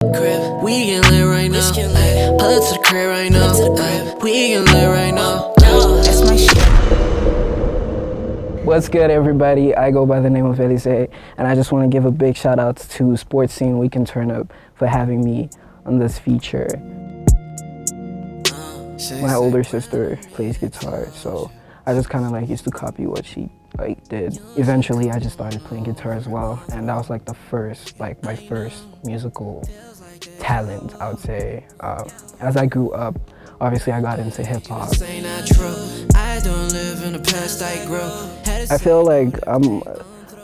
Crib, we can live right now. Pull up to the crib right now. We can live right now. That's my shit. What's good, everybody? I go by the name of Elizee, and I just want to give a big shout out to Sports Scene We Can Turn Up for having me on this feature. My older sister plays guitar, so I just kind of used to copy what she did. Eventually, I just started playing guitar as well, and that was my first musical talent, I would say. As I grew up, obviously I got into hip hop. I feel like I'm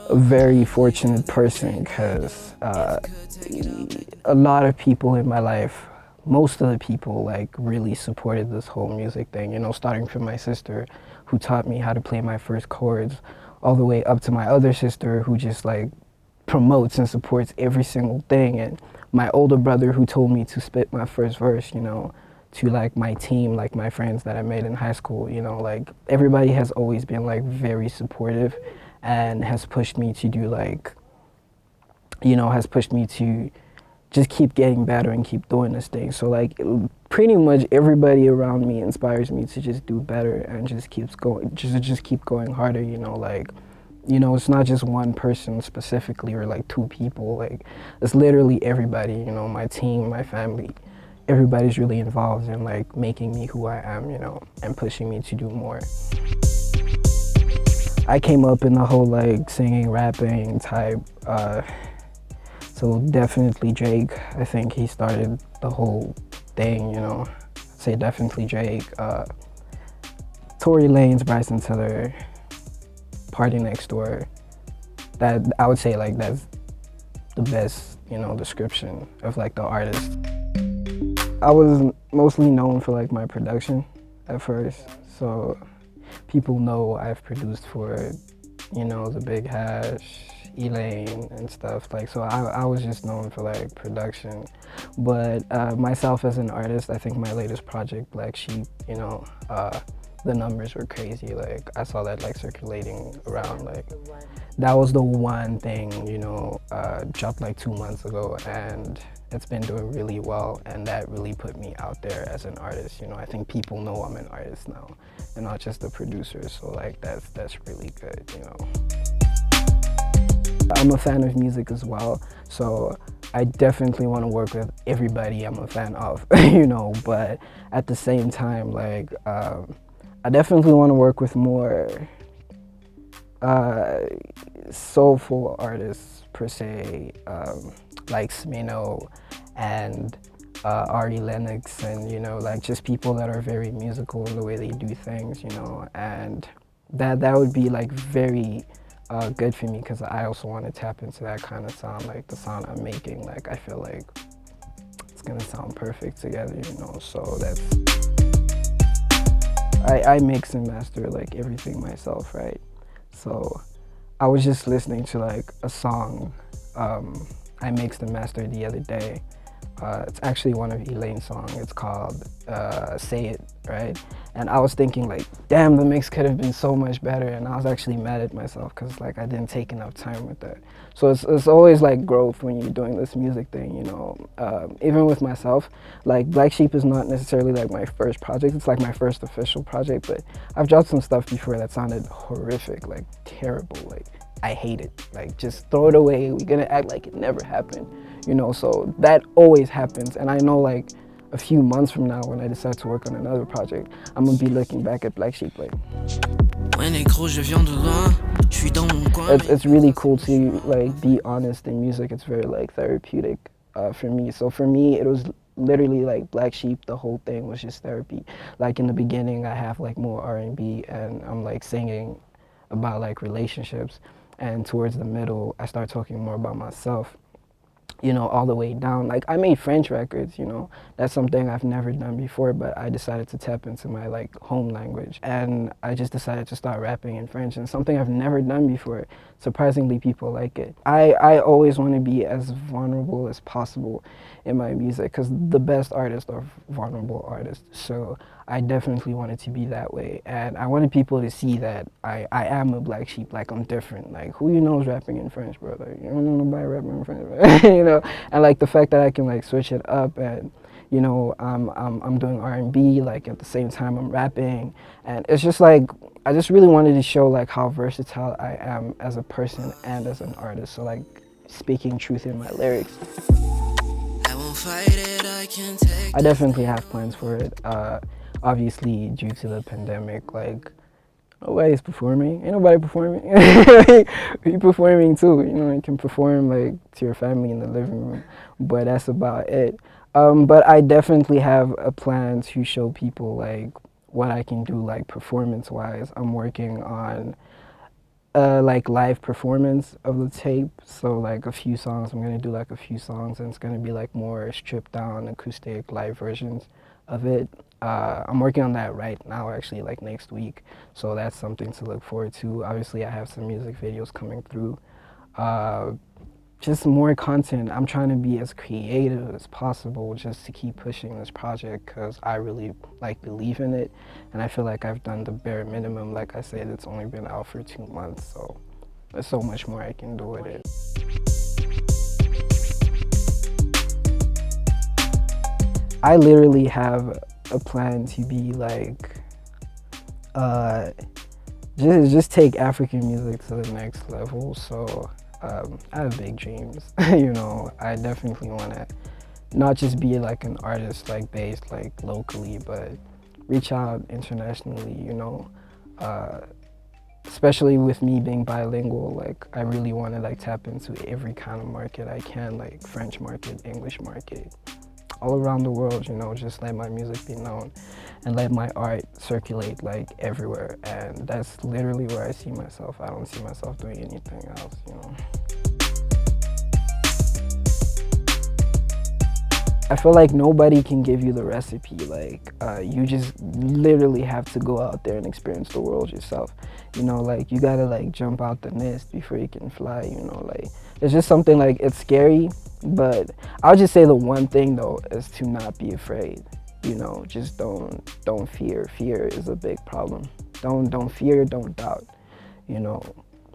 a very fortunate person because a lot of people in my life, most of the people really supported this whole music thing, you know, starting from my sister who taught me how to play my first chords, all the way up to my other sister who just promotes and supports every single thing, and my older brother who told me to spit my first verse, you know, to my team, my friends that I made in high school, you know, everybody has always been very supportive and has pushed me to do has pushed me to just keep getting better and keep doing this thing. So pretty much everybody around me inspires me to just do better and just keep going harder, you know, you know, it's not just one person specifically or two people, it's literally everybody, you know, my team, my family, everybody's really involved in making me who I am, you know, and pushing me to do more. I came up in the whole singing, rapping type, so definitely Drake. I think he started the whole thing, you know. I'd say definitely Drake, Tory Lanez, Bryson Tiller, Party Next Door. That I would say that's the best, you know, description of the artist. I was mostly known for my production at first, so people know I've produced for, you know, The Big Hash, Elaine and stuff, so I was just known for production. But myself as an artist, I think my latest project, Black Sheep, you know, the numbers were crazy. I saw that circulating around, that was the one thing, you know, dropped 2 months ago, and it's been doing really well, and that really put me out there as an artist. You know, I think people know I'm an artist now and not just a producer, so that's really good, you know. I'm a fan of music as well, so I definitely want to work with everybody I'm a fan of, you know, but at the same time, I definitely want to work with more soulful artists per se, like Smino and Ari Lennox, and you know, just people that are very musical in the way they do things, you know, and that would be very good for me, because I also want to tap into that kind of sound, the sound I'm making. I feel it's gonna sound perfect together, you know. So that's I mix and master everything myself, right? So I was just listening to a song I mixed and mastered the other day. It's actually one of Elaine's songs. It's called Say It, right? And I was thinking damn, the mix could have been so much better, and I was actually mad at myself because I didn't take enough time with that. So it's always growth when you're doing this music thing, you know. Even with myself, Black Sheep is not necessarily my first project. It's my first official project, but I've dropped some stuff before that sounded horrific, terrible, I hate it. Just throw it away. We're gonna act like it never happened, you know. So that always happens, and I know a few months from now, when I decide to work on another project, I'm gonna be looking back at Black Sheep it's really cool to be honest in music. It's very therapeutic for me. So for me, it was literally Black Sheep. The whole thing was just therapy. In the beginning, I have more R&B, and I'm singing about relationships, and towards the middle, I start talking more about myself, you know, all the way down. I made French records, you know. That's something I've never done before, but I decided to tap into my home language, and I just decided to start rapping in French, and something I've never done before. Surprisingly, people like it. I always want to be as vulnerable as possible in my music, because the best artists are vulnerable artists. So I definitely wanted to be that way, and I wanted people to see that I am a Black Sheep. I'm different. Who you know is rapping in French, brother? You don't know nobody rapping in French, right? you know, and like the fact that I can like switch it up, and you know, I'm doing R&B like at the same time I'm rapping, and it's just like I just really wanted to show like how versatile I am as a person and as an artist. So like speaking truth in my lyrics. I definitely have plans for it. Obviously, due to the pandemic, like nobody's performing. Ain't nobody performing. You performing too. You know, you can perform like to your family in the living room, but that's about it. But I definitely have a plan to show people like what I can do, like performance-wise. I'm working on like live performance of the tape, so like a few songs. I'm gonna do like a few songs, and it's gonna be like more stripped down acoustic live versions of it. I'm working on that right now, actually, like next week, so that's something to look forward to. Obviously I have some music videos coming through. Just more content. I'm trying to be as creative as possible just to keep pushing this project, because I really like believe in it, and I feel like I've done the bare minimum. Like I said, it's only been out for 2 months, so there's so much more I can do with it. I literally have a plan to be like just take African music to the next level. So I have big dreams. You know, I definitely want to not just be like an artist like based like locally, but reach out internationally, you know. Especially with me being bilingual, like I really want to like tap into every kind of market I can, like French market, English market, all around the world, you know, just let my music be known and let my art circulate like everywhere. And that's literally where I see myself. I don't see myself doing anything else, you know. I feel like nobody can give you the recipe. Like you just literally have to go out there and experience the world yourself. You know, like you gotta like jump out the nest before you can fly, you know. Like it's just something like, it's scary, but I'll just say the one thing though is to not be afraid. You know, just don't fear. Fear is a big problem. Don't fear, don't doubt. You know,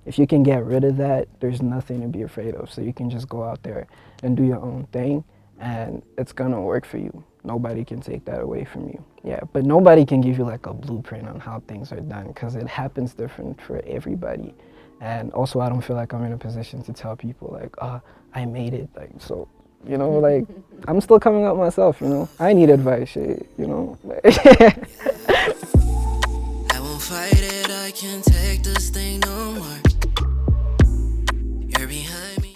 if you can get rid of that, there's nothing to be afraid of. So you can just go out there and do your own thing, and it's gonna work for you. Nobody can take that away from you. Yeah, but nobody can give you like a blueprint on how things are done, because it happens different for everybody. And also, I don't feel like I'm in a position to tell people like, I made it. Like, so, you know, like I'm still coming up myself, you know. I need advice, shit, you know. I won't fight it, I can take this thing.